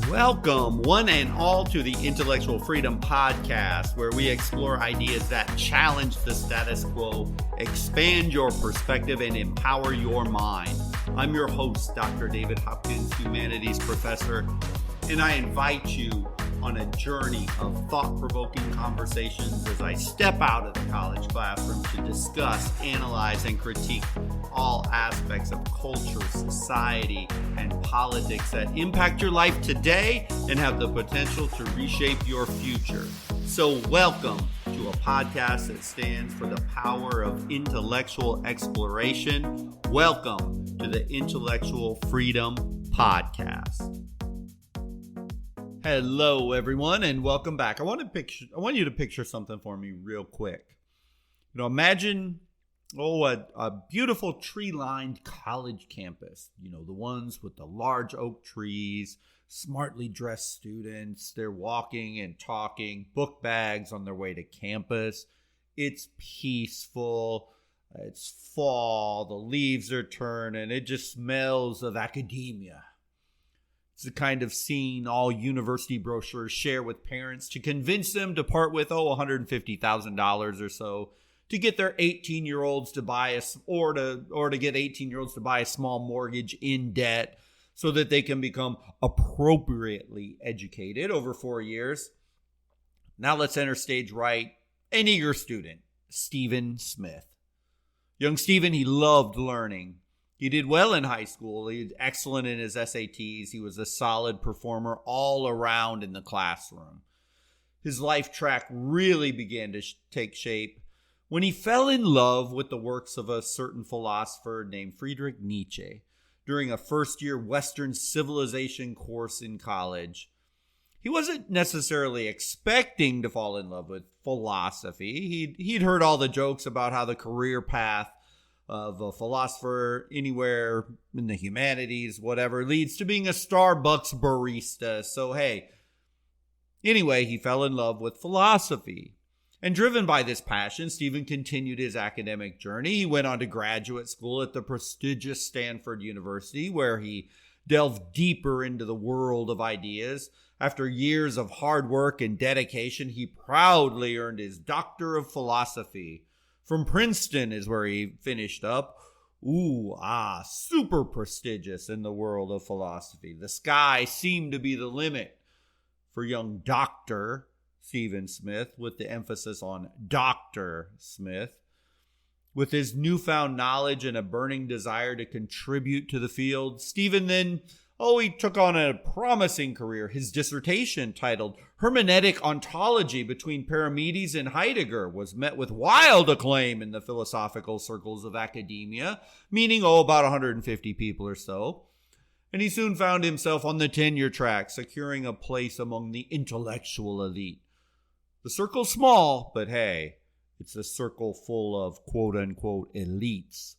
Welcome, one and all, to the Intellectual Freedom Podcast, where we explore ideas that challenge the status quo, expand your perspective, and empower your mind. I'm your host, Dr. David Hopkins, humanities professor, and I invite you on a journey of thought-provoking conversations as I step out of the college classroom to discuss, analyze, and critique all aspects of culture, society, and politics that impact your life today and have the potential to reshape your future. So welcome to a podcast that stands for the power of intellectual exploration. Welcome to the Intellectual Freedom Podcast. Hello, everyone, and welcome back. I want you to picture something for me real quick. Imagine a beautiful tree-lined college campus. The ones with the large oak trees, smartly dressed students. They're walking and talking, book bags on their way to campus. It's peaceful. It's fall. The leaves are turning. It just smells of academia. It's the kind of scene all university brochures share with parents to convince them to part with $150,000 or so to get their 18-year-olds to buy to get 18-year-olds to buy a small mortgage in debt so that they can become appropriately educated over 4 years. Now let's enter stage right. An eager student, Stephen Smith. Young Stephen, he loved learning. He did well in high school. He was excellent in his SATs. He was a solid performer all around in the classroom. His life track really began to take shape when he fell in love with the works of a certain philosopher named Friedrich Nietzsche during a first-year Western civilization course in college. He wasn't necessarily expecting to fall in love with philosophy. He'd heard all the jokes about how the career path of a philosopher anywhere in the humanities, whatever, leads to being a Starbucks barista. So, anyway, he fell in love with philosophy. And driven by this passion, Stephen continued his academic journey. He went on to graduate school at the prestigious Stanford University, where he delved deeper into the world of ideas. After years of hard work and dedication, he proudly earned his Doctor of Philosophy. From Princeton is where he finished up. Super prestigious in the world of philosophy. The sky seemed to be the limit for young Dr. Stephen Smith, with the emphasis on Dr. Smith. With his newfound knowledge and a burning desire to contribute to the field, Stephen then, he took on a promising career. His dissertation, titled Hermeneutic Ontology Between Parmenides and Heidegger, was met with wild acclaim in the philosophical circles of academia, meaning, about 150 people or so. And he soon found himself on the tenure track, securing a place among the intellectual elite. The circle's small, but it's a circle full of quote-unquote elites.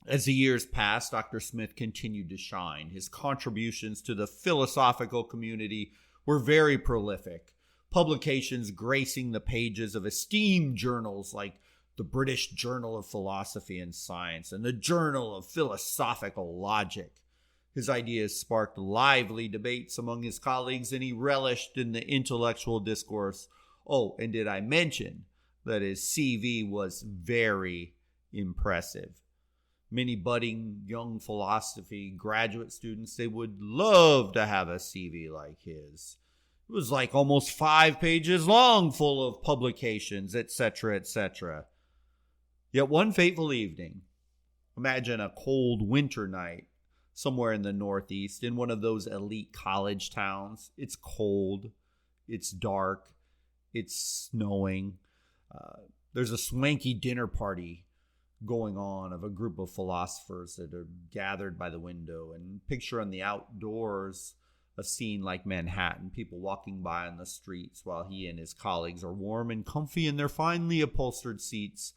As the years passed, Dr. Smith continued to shine. His contributions to the philosophical community were very prolific. Publications gracing the pages of esteemed journals like the British Journal of Philosophy and Science and the Journal of Philosophical Logic. His ideas sparked lively debates among his colleagues, and he relished in the intellectual discourse. And did I mention that his CV was very impressive? Many budding young philosophy graduate students, they would love to have a CV like his. It was like almost 5 pages long, full of publications, etc., etc. Yet one fateful evening, imagine a cold winter night somewhere in the Northeast in one of those elite college towns. It's cold, it's dark, it's snowing. There's a swanky dinner party going on of a group of philosophers that are gathered by the window, and picture on the outdoors a scene like Manhattan, people walking by on the streets while he and his colleagues are warm and comfy in their finely upholstered seats,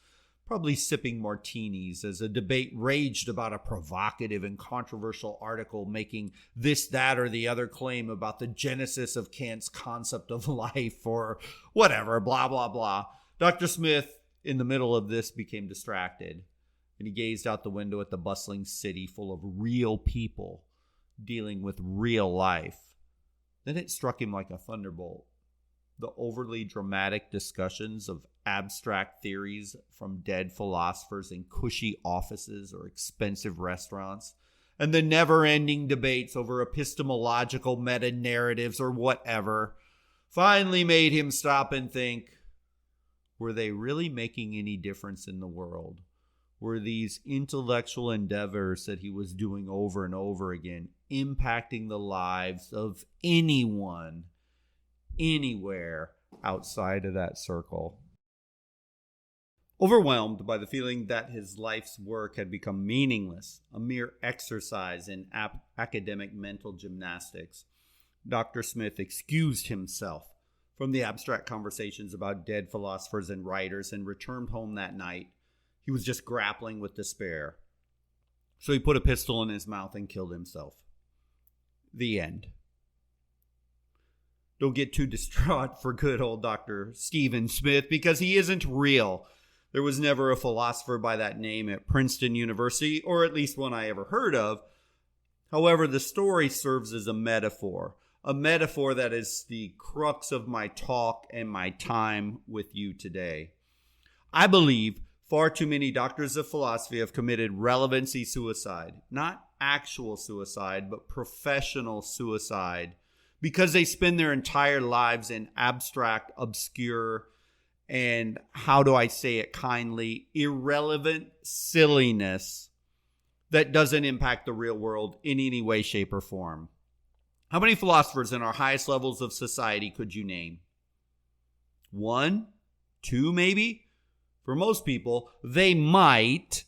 probably sipping martinis as a debate raged about a provocative and controversial article making this, that, or the other claim about the genesis of Kant's concept of life or whatever, blah, blah, blah. Dr. Smith, in the middle of this, became distracted, and he gazed out the window at the bustling city full of real people dealing with real life. Then it struck him like a thunderbolt. The overly dramatic discussions of abstract theories from dead philosophers in cushy offices or expensive restaurants, and the never-ending debates over epistemological meta-narratives or whatever, finally made him stop and think, were they really making any difference in the world? Were these intellectual endeavors that he was doing over and over again impacting the lives of anyone, anywhere outside of that circle? Overwhelmed by the feeling that his life's work had become meaningless, a mere exercise in academic mental gymnastics, Dr. Smith excused himself from the abstract conversations about dead philosophers and writers and returned home that night. He was just grappling with despair. So he put a pistol in his mouth and killed himself. The end. Don't get too distraught for good old Dr. Stephen Smith, because he isn't real. There was never a philosopher by that name at Princeton University, or at least one I ever heard of. However, the story serves as a metaphor that is the crux of my talk and my time with you today. I believe far too many doctors of philosophy have committed relevancy suicide, not actual suicide, but professional suicide, because they spend their entire lives in abstract, obscure, and how do I say it kindly, irrelevant silliness that doesn't impact the real world in any way, shape, or form. How many philosophers in our highest levels of society could you name? 1, 2, maybe? For most people, they might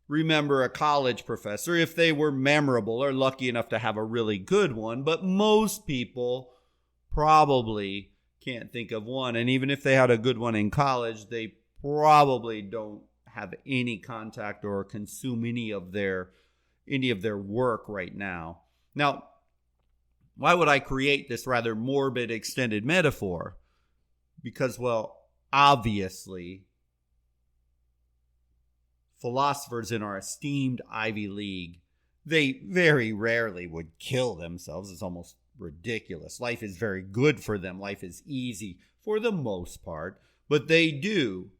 remember a college professor if they were memorable or lucky enough to have a really good one, but most people probably can't think of one. And even if they had a good one in college, they probably don't have any contact or consume any of their work right now. Now, why would I create this rather morbid extended metaphor? Because, well, obviously, philosophers in our esteemed Ivy League, they very rarely would kill themselves. It's almost ridiculous. Life is very good for them. Life is easy for the most part. But they do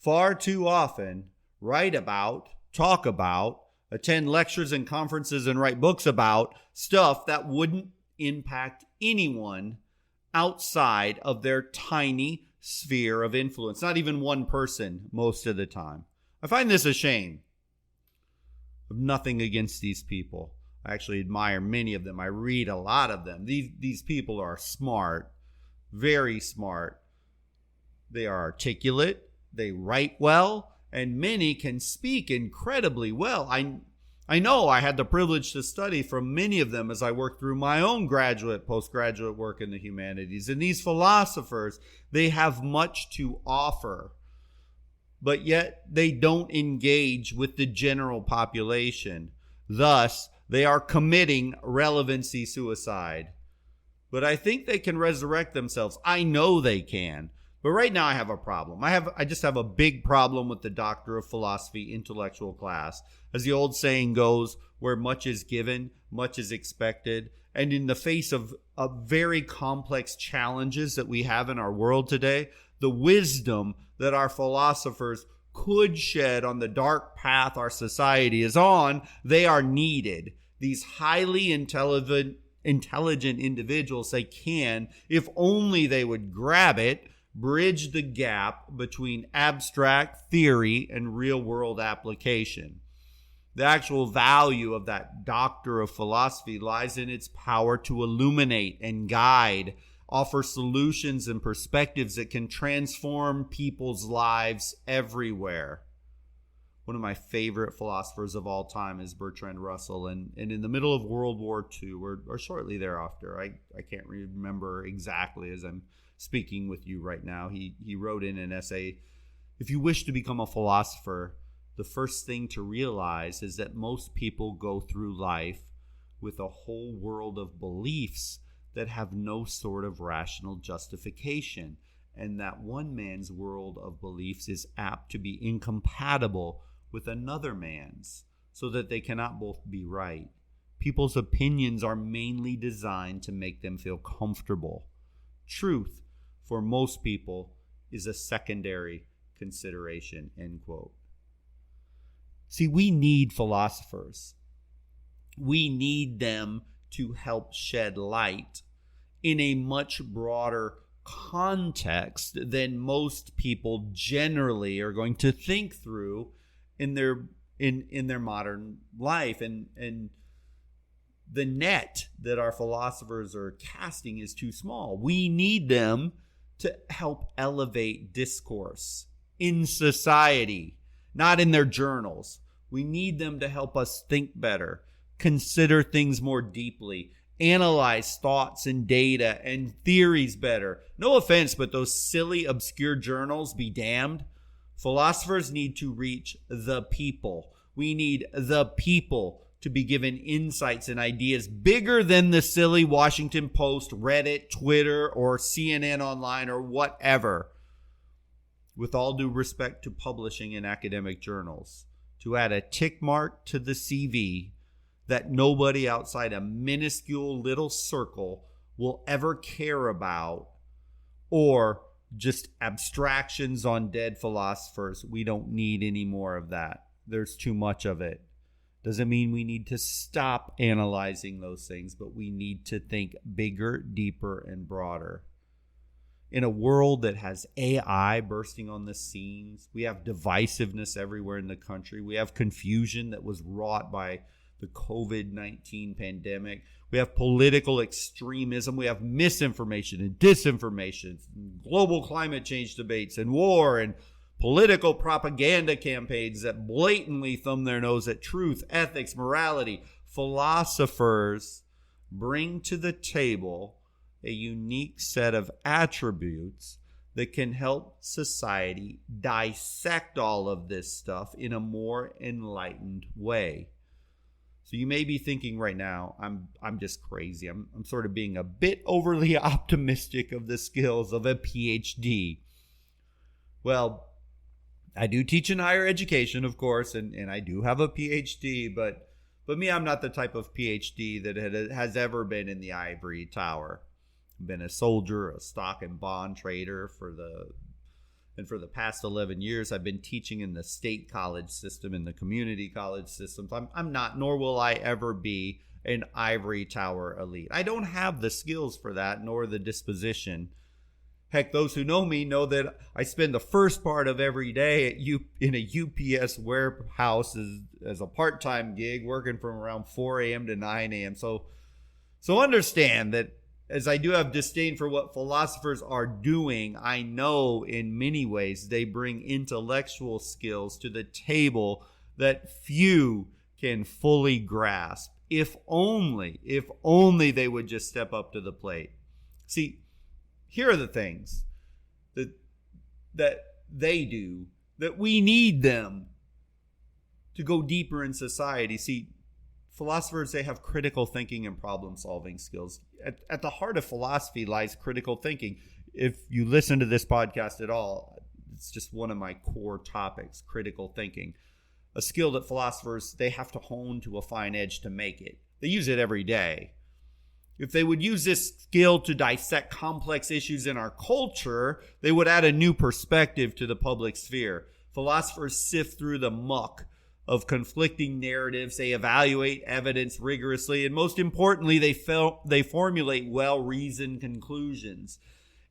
far too often write about, talk about, attend lectures and conferences and write books about stuff that wouldn't impact anyone outside of their tiny sphere of influence. Not even one person most of the time. I find this a shame. I have nothing against these people. I actually admire many of them. I read a lot of them. These people are smart, very smart. They are articulate. They write well. And many can speak incredibly well. I know I had the privilege to study from many of them as I worked through my own graduate, postgraduate work in the humanities. And these philosophers, they have much to offer, but yet they don't engage with the general population. Thus, they are committing relevancy suicide. But I think they can resurrect themselves. I know they can. But right now I have a problem. I just have a big problem with the Doctor of Philosophy intellectual class. As the old saying goes, where much is given, much is expected. And in the face of very complex challenges that we have in our world today, the wisdom that our philosophers could shed on the dark path our society is on, they are needed. These highly intelligent individuals, they can, if only they would grab it, bridge the gap between abstract theory and real-world application. The actual value of that doctor of philosophy lies in its power to illuminate and guide, offer solutions and perspectives that can transform people's lives everywhere. One of my favorite philosophers of all time is Bertrand Russell. And in the middle of World War II, or shortly thereafter, I can't remember exactly as I'm speaking with you right now, he wrote in an essay, if you wish to become a philosopher, the first thing to realize is that most people go through life with a whole world of beliefs that have no sort of rational justification, and that one man's world of beliefs is apt to be incompatible with another man's, so that they cannot both be right. People's opinions are mainly designed to make them feel comfortable. Truth, for most people, is a secondary consideration, end quote. See, we need philosophers. We need them to help shed light in a much broader context than most people generally are going to think through in their modern life. And the net that our philosophers are casting is too small. We need them to help elevate discourse in society, not in their journals. We need them to help us think better, consider things more deeply, analyze thoughts and data and theories better. No offense, but those silly, obscure journals be damned. Philosophers need to reach the people. We need the people to be given insights and ideas bigger than the silly Washington Post, Reddit, Twitter, or CNN Online, or whatever. With all due respect to publishing in academic journals, to add a tick mark to the CV that nobody outside a minuscule little circle will ever care about, or just abstractions on dead philosophers. We don't need any more of that. There's too much of it. Doesn't mean we need to stop analyzing those things, but we need to think bigger, deeper, and broader. In a world that has AI bursting on the scenes, we have divisiveness everywhere in the country. We have confusion that was wrought by the COVID-19 pandemic. We have political extremism. We have misinformation and disinformation, global climate change debates, and war, and political propaganda campaigns that blatantly thumb their nose at truth, ethics, morality. Philosophers bring to the table a unique set of attributes that can help society dissect all of this stuff in a more enlightened way. So you may be thinking right now, I'm just crazy. I'm sort of being a bit overly optimistic of the skills of a PhD. Well, I do teach in higher education, of course, and I do have a PhD, but me, I'm not the type of PhD that has ever been in the ivory tower. I've been a soldier, a stock and bond trader for the past 11 years. I've been teaching in the state college system, in the community college systems. I'm not, nor will I ever be, an ivory tower elite. I don't have the skills for that, nor the disposition. Heck, those who know me know that I spend the first part of every day in a UPS warehouse as a part-time gig, working from around 4 a.m. to 9 a.m. So understand that as I do have disdain for what philosophers are doing, I know in many ways they bring intellectual skills to the table that few can fully grasp, if only they would just step up to the plate. See, here are the things that they do that we need them to go deeper in society. See, philosophers, they have critical thinking and problem-solving skills. At the heart of philosophy lies critical thinking. If you listen to this podcast at all, it's just one of my core topics, critical thinking. A skill that philosophers, they have to hone to a fine edge to make it. They use it every day. If they would use this skill to dissect complex issues in our culture, they would add a new perspective to the public sphere. Philosophers sift through the muck of conflicting narratives. They evaluate evidence rigorously, and most importantly, they formulate well-reasoned conclusions.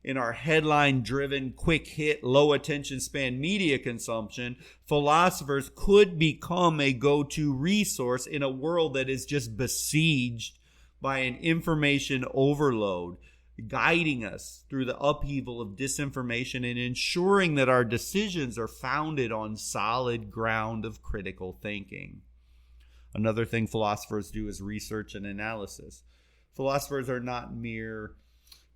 In our headline-driven, quick-hit, low-attention span media consumption, philosophers could become a go-to resource in a world that is just besieged by an information overload, guiding us through the upheaval of disinformation and ensuring that our decisions are founded on solid ground of critical thinking. Another thing philosophers do is research and analysis. Philosophers are not mere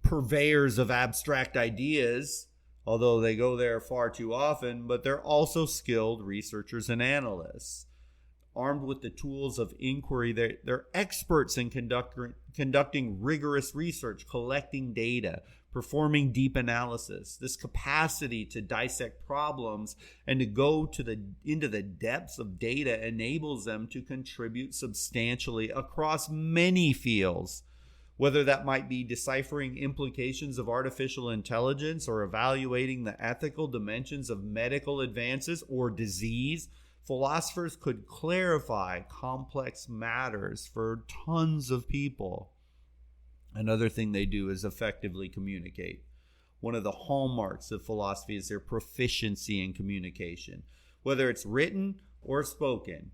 purveyors of abstract ideas, although they go there far too often, but they're also skilled researchers and analysts. armed with the tools of inquiry. They're experts in conducting rigorous research, collecting data, performing deep analysis. This capacity to dissect problems and to go into the depths of data enables them to contribute substantially across many fields, whether that might be deciphering implications of artificial intelligence or evaluating the ethical dimensions of medical advances or disease. Philosophers could clarify complex matters for tons of people. Another thing they do is effectively communicate. One of the hallmarks of philosophy is their proficiency in communication. Whether it's written or spoken,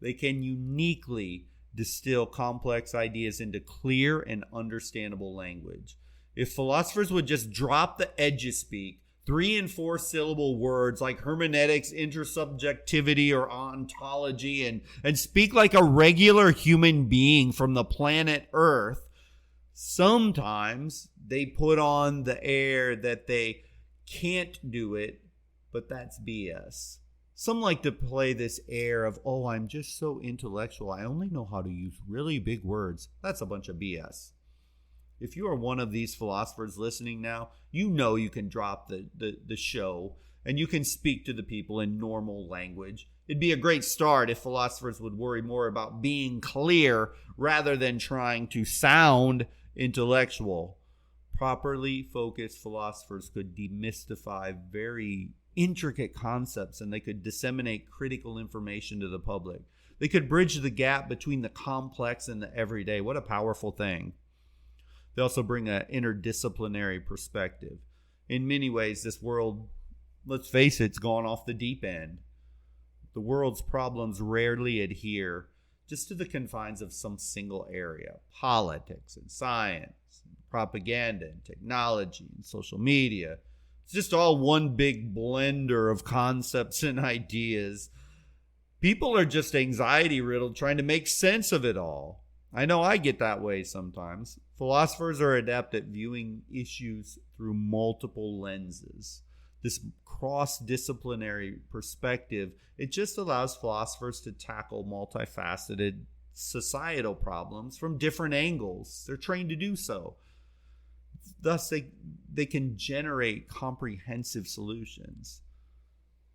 they can uniquely distill complex ideas into clear and understandable language. If philosophers would just drop the edge-speak, 3 and 4 syllable words like hermeneutics, intersubjectivity, or ontology, and speak like a regular human being from the planet Earth, sometimes they put on the air that they can't do it, but that's BS. Some like to play this air of, oh, I'm just so intellectual, I only know how to use really big words. That's a bunch of BS. If you are one of these philosophers listening now, you know you can drop the show and you can speak to the people in normal language. It'd be a great start if philosophers would worry more about being clear rather than trying to sound intellectual. Properly focused philosophers could demystify very intricate concepts, and they could disseminate critical information to the public. They could bridge the gap between the complex and the everyday. What a powerful thing. They also bring an interdisciplinary perspective. In many ways, this world, let's face it, it's gone off the deep end. The world's problems rarely adhere just to the confines of some single area. Politics and science, and propaganda and technology and social media. It's just all one big blender of concepts and ideas. People are just anxiety-riddled trying to make sense of it all. I know I get that way sometimes. Philosophers are adept at viewing issues through multiple lenses. This cross-disciplinary perspective, it just allows philosophers to tackle multifaceted societal problems from different angles. They're trained to do so. Thus, they can generate comprehensive solutions.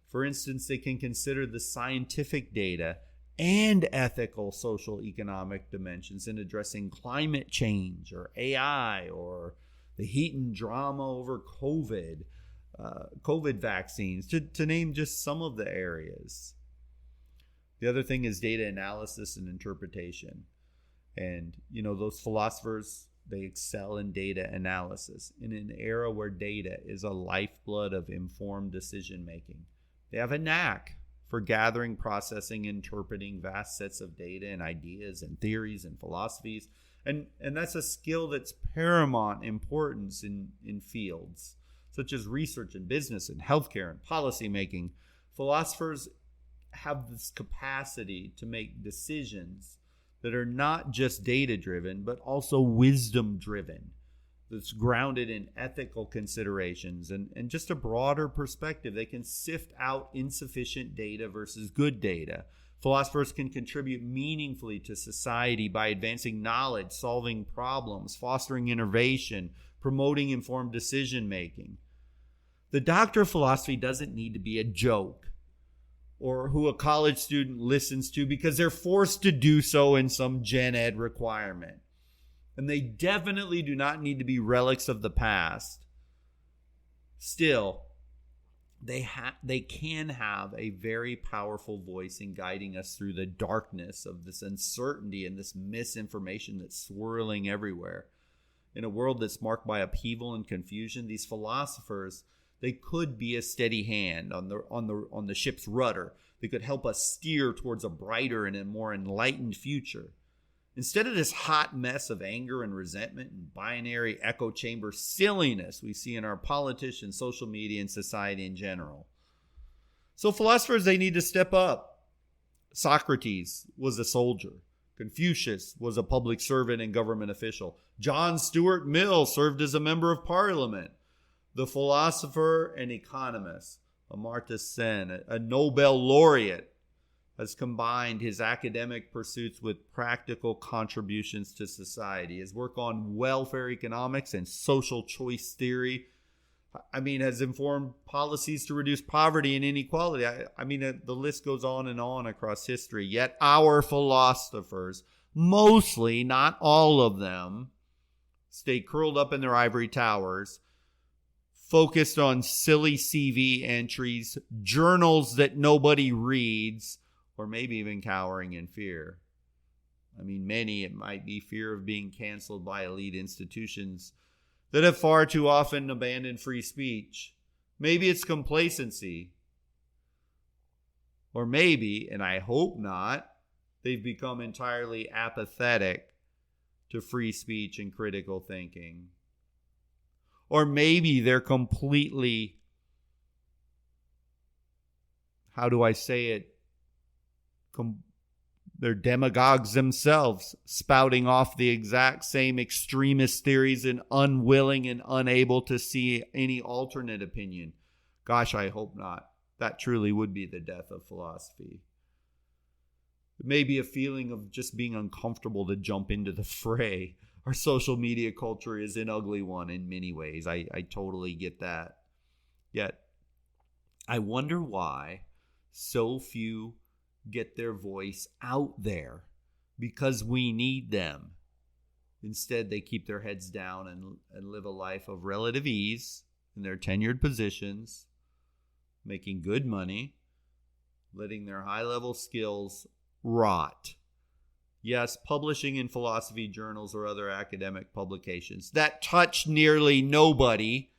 For instance, they can consider the scientific data and ethical, social, economic dimensions in addressing climate change or AI or the heat and drama over COVID vaccines, to name just some of the areas. The other thing is data analysis and interpretation. And, those philosophers, they excel in data analysis. In an era where data is a lifeblood of informed decision making, they have a knack for gathering, processing, interpreting vast sets of data and ideas and theories and philosophies. And that's a skill that's paramount importance in fields such as research and business and healthcare and policy making. Philosophers have this capacity to make decisions that are not just data driven, but also wisdom driven. That's grounded in ethical considerations and just a broader perspective. They can sift out insufficient data versus good data. Philosophers can contribute meaningfully to society by advancing knowledge, solving problems, fostering innovation, promoting informed decision making. The doctor of philosophy doesn't need to be a joke or who a college student listens to because they're forced to do so in some gen ed requirement. And they definitely do not need to be relics of the past. Still, they can have a very powerful voice in guiding us through the darkness of this uncertainty and this misinformation that's swirling everywhere. In a world that's marked by upheaval and confusion, these philosophers, they could be a steady hand on the ship's rudder. They could help us steer towards a brighter and a more enlightened future. Instead of this hot mess of anger and resentment and binary echo chamber silliness we see in our politicians, social media, and society in general. So philosophers, they need to step up. Socrates was a soldier. Confucius was a public servant and government official. John Stuart Mill served as a member of parliament. The philosopher and economist, Amartya Sen, a Nobel laureate, has combined his academic pursuits with practical contributions to society. His work on welfare economics and social choice theory, has informed policies to reduce poverty and inequality. The list goes on and on across history. Yet our philosophers, mostly, not all of them, stay curled up in their ivory towers, focused on silly CV entries, journals that nobody reads, or maybe even cowering in fear. Many, it might be fear of being canceled by elite institutions that have far too often abandoned free speech. Maybe it's complacency. Or maybe, and I hope not, they've become entirely apathetic to free speech and critical thinking. Or maybe they're completely, they're demagogues themselves, spouting off the exact same extremist theories and unwilling and unable to see any alternate opinion. Gosh, I hope not. That truly would be the death of philosophy. It may be a feeling of just being uncomfortable to jump into the fray. Our social media culture is an ugly one in many ways. I totally get that. Yet, I wonder why so few get their voice out there, because we need them. Instead, they keep their heads down and live a life of relative ease in their tenured positions, making good money, letting their high-level skills rot. Yes, publishing in philosophy journals or other academic publications that touch nearly nobody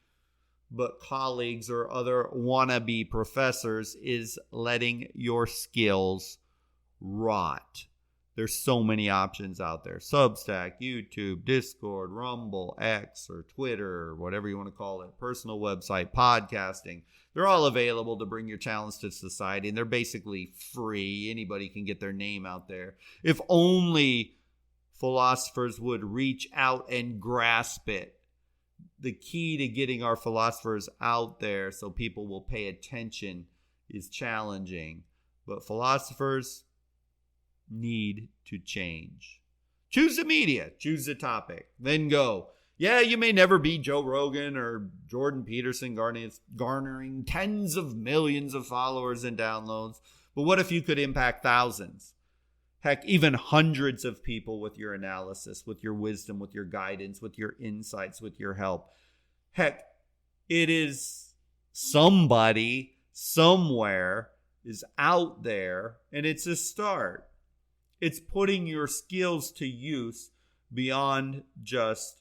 but colleagues or other wannabe professors is letting your skills rot. There's so many options out there. Substack, YouTube, Discord, Rumble, X, or Twitter, or whatever you want to call it. Personal website, podcasting. They're all available to bring your talents to society, and they're basically free. Anybody can get their name out there. If only philosophers would reach out and grasp it. The key to getting our philosophers out there so people will pay attention is challenging. But philosophers need to change. Choose the media, choose the topic, then go. Yeah, you may never be Joe Rogan or Jordan Peterson garnering tens of millions of followers and downloads. But what if you could impact thousands? Heck, even hundreds of people with your analysis, with your wisdom, with your guidance, with your insights, with your help. Heck, it is somebody somewhere is out there, and it's a start. It's putting your skills to use beyond just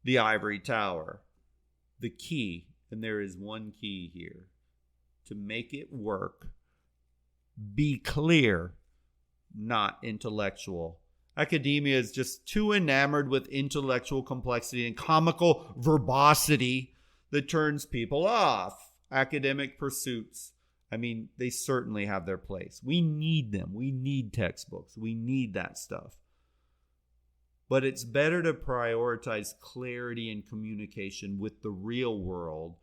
the ivory tower. The key, and there is one key here, to make it work, be clear, not intellectual. Academia is just too enamored with intellectual complexity and comical verbosity that turns people off. Academic pursuits, they certainly have their place. We need them. We need textbooks. We need that stuff. But it's better to prioritize clarity and communication with the real world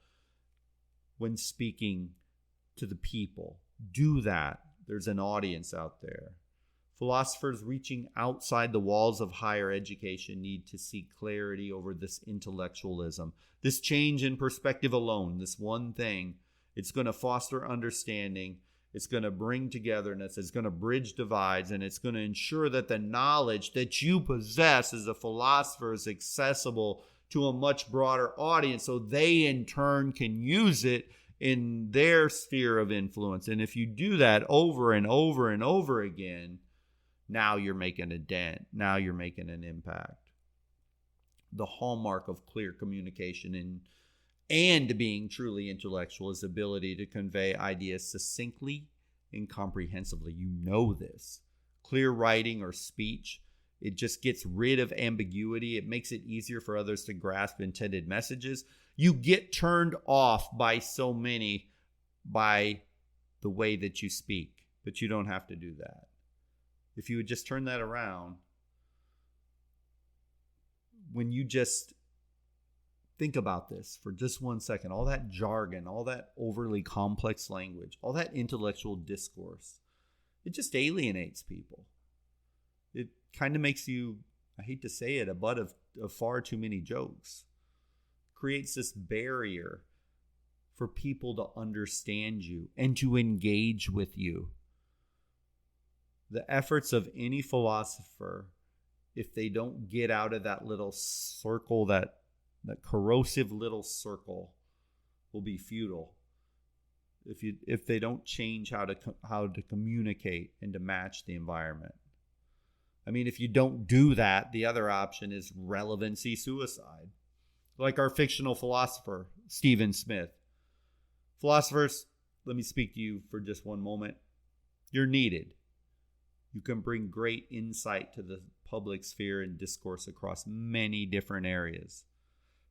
when speaking to the people. Do that. There's an audience out there. Philosophers reaching outside the walls of higher education need to seek clarity over this intellectualism. This change in perspective alone, this one thing, it's going to foster understanding. It's going to bring togetherness. It's going to bridge divides. And it's going to ensure that the knowledge that you possess as a philosopher is accessible to a much broader audience, so they in turn can use it in their sphere of influence. And if you do that over and over and over again, now you're making a dent. Now you're making an impact. The hallmark of clear communication and being truly intellectual is the ability to convey ideas succinctly and comprehensively. You know this. Clear writing or speech, it just gets rid of ambiguity. It makes it easier for others to grasp intended messages. You get turned off by so many by the way that you speak, but you don't have to do that. If you would just turn that around, when you just think about this for just 1 second, all that jargon, all that overly complex language, all that intellectual discourse, it just alienates people. It kind of makes you, I hate to say it, a butt of far too many jokes. Creates this barrier for people to understand you and to engage with you. The efforts of any philosopher, if they don't get out of that little circle, that corrosive little circle, will be futile. If they don't change how to communicate and to match the environment. I mean, if you don't do that, the other option is relevancy suicide. Like our fictional philosopher, Stephen Smith. Philosophers, let me speak to you for just one moment. You're needed. You can bring great insight to the public sphere and discourse across many different areas.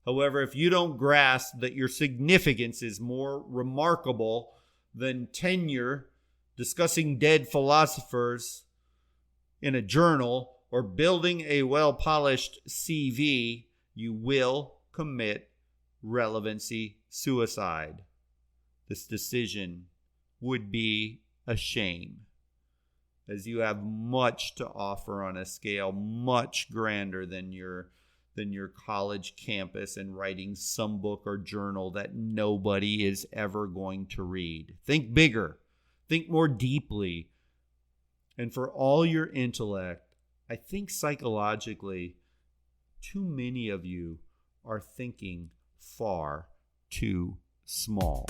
However, if you don't grasp that your significance is more remarkable than tenure, discussing dead philosophers in a journal, or building a well-polished CV, you will commit relevancy suicide. This decision would be a shame, as you have much to offer on a scale much grander than your college campus and writing some book or journal that nobody is ever going to read. Think bigger. Think more deeply. And for all your intellect, I think psychologically, too many of you are thinking far too small.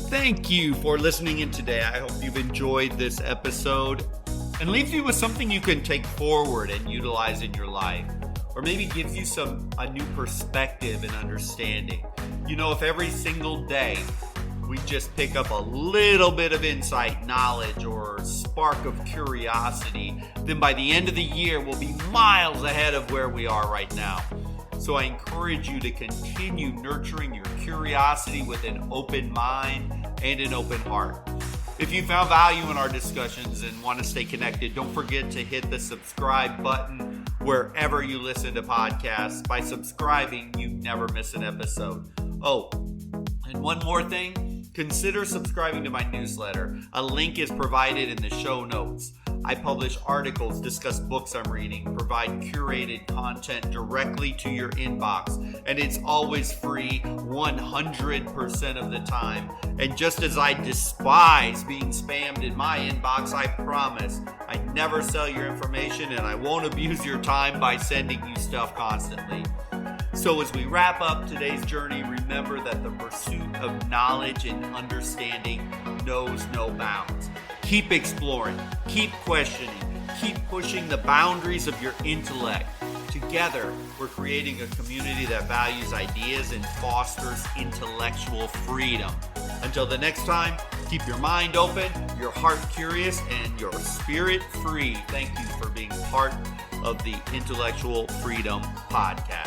Thank you for listening in today. I hope you've enjoyed this episode and leaves you with something you can take forward and utilize in your life, or maybe gives you a new perspective and understanding. You know, if every single day we just pick up a little bit of insight, knowledge, or spark of curiosity, then by the end of the year we'll be miles ahead of where we are right now. So I encourage you to continue nurturing your curiosity with an open mind and an open heart. If you found value in our discussions and want to stay connected, don't forget to hit the subscribe button wherever you listen to podcasts. By subscribing, you never miss an episode. Oh, and one more thing, consider subscribing to my newsletter. A link is provided in the show notes. I publish articles, discuss books I'm reading, provide curated content directly to your inbox, and it's always free 100% of the time. And just as I despise being spammed in my inbox, I promise I never sell your information and I won't abuse your time by sending you stuff constantly. So as we wrap up today's journey, remember that the pursuit of knowledge and understanding knows no bounds. Keep exploring, keep questioning, keep pushing the boundaries of your intellect. Together, we're creating a community that values ideas and fosters intellectual freedom. Until the next time, keep your mind open, your heart curious, and your spirit free. Thank you for being part of the Intellectual Freedom Podcast.